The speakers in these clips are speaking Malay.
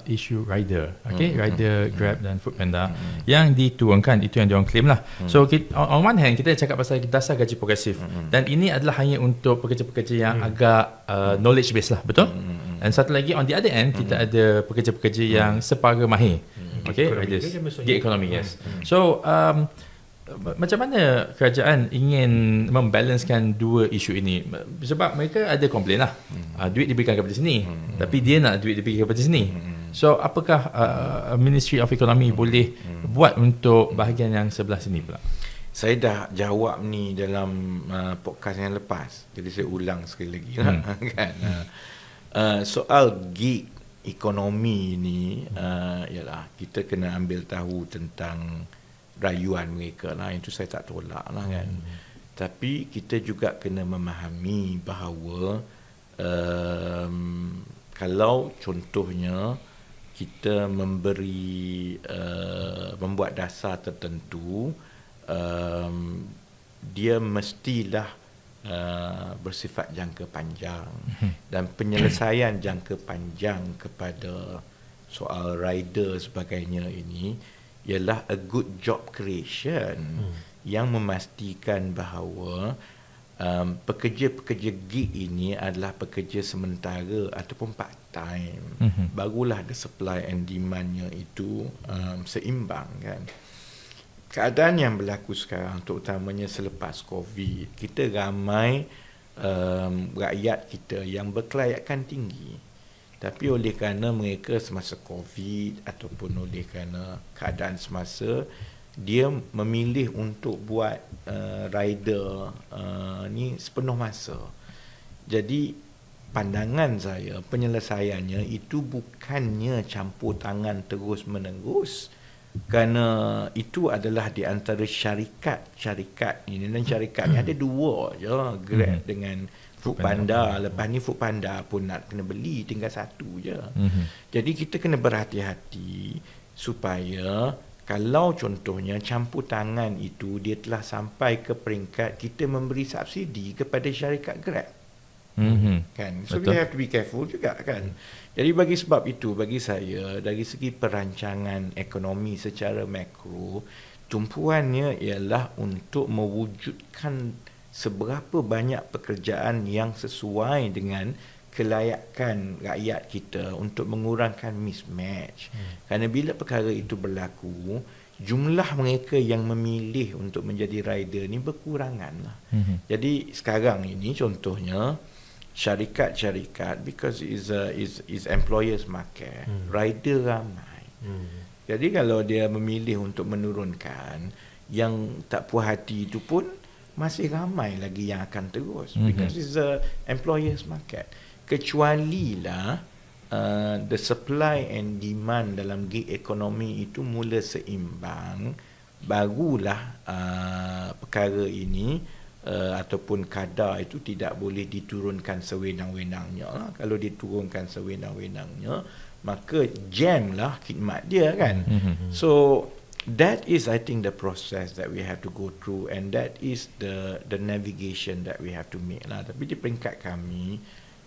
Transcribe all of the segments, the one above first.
isu rider, rider, Grab dan Foodpanda yang diturunkan, itu yang diorang claim lah. So on one hand kita cakap pasal dasar gaji progresif, dan ini adalah hanya untuk pekerja-pekerja yang agak knowledge based lah, betul? Dan satu lagi on the other end kita ada pekerja-pekerja yang separa mahir, riders, gig economy, yes. So macam mana kerajaan ingin membalancekan dua isu ini? Sebab mereka ada komplain lah, duit diberikan kepada sini, tapi dia nak duit diberikan kepada sini. So apakah Ministry of Economy boleh buat untuk bahagian yang sebelah sini pula? Saya dah jawab ni dalam podcast yang lepas, jadi saya ulang sekali lagi kan. Soal gig ekonomi ni ialah kita kena ambil tahu tentang rayuan mereka lah, itu saya tak tolak lah kan. Tapi kita juga kena memahami bahawa kalau contohnya kita membuat dasar tertentu, dia mestilah bersifat jangka panjang, dan penyelesaian jangka panjang kepada soal rider sebagainya ini ialah a good job creation yang memastikan bahawa pekerja-pekerja gig ini adalah pekerja sementara ataupun part time. Barulah the supply and demandnya itu seimbang kan. Keadaan yang berlaku sekarang, terutamanya selepas COVID, kita ramai rakyat kita yang berkelayakan tinggi. Tapi oleh kerana mereka semasa COVID ataupun oleh kerana keadaan semasa, dia memilih untuk buat rider ni sepenuh masa. Jadi pandangan saya, penyelesaiannya itu bukannya campur tangan terus menerus, kerana itu adalah di antara syarikat ini, dan syarikat ni ada dua je, Grab dengan Foodpanda. Lepas ni Foodpanda pun nak kena beli, tinggal satu je. Jadi kita kena berhati-hati supaya kalau contohnya campur tangan itu dia telah sampai ke peringkat kita memberi subsidi kepada syarikat Grab. Kan? So we have to be careful juga kan. Jadi bagi sebab itu, bagi saya dari segi perancangan ekonomi secara makro, tumpuannya ialah untuk mewujudkan seberapa banyak pekerjaan yang sesuai dengan kelayakan rakyat kita untuk mengurangkan mismatch. Kerana bila perkara itu berlaku, jumlah mereka yang memilih untuk menjadi rider ni berkurangan lah. Jadi sekarang ini contohnya syarikat-syarikat, because is employers market, rider ramai. Jadi kalau dia memilih untuk menurunkan, yang tak puas hati itu pun masih ramai lagi yang akan terus, because it's a employers market. Kecualilah the supply and demand dalam gig ekonomi itu mula seimbang, barulah perkara ini ataupun kadar itu tidak boleh diturunkan sewenang-wenangnya. Kalau diturunkan sewenang-wenangnya, maka jam lah khidmat dia kan. So that is, I think, the process that we have to go through, and that is the navigation that we have to make lah. Tapi di peringkat kami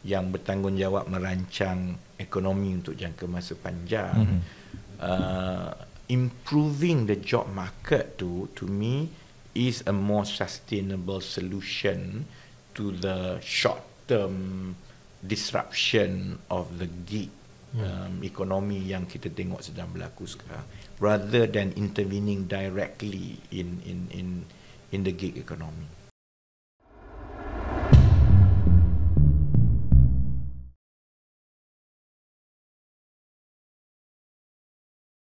yang bertanggungjawab merancang ekonomi untuk jangka masa panjang, improving the job market to me is a more sustainable solution to the short term disruption of the gig ekonomi yang kita tengok sedang berlaku sekarang, rather than intervening directly in the gig economy.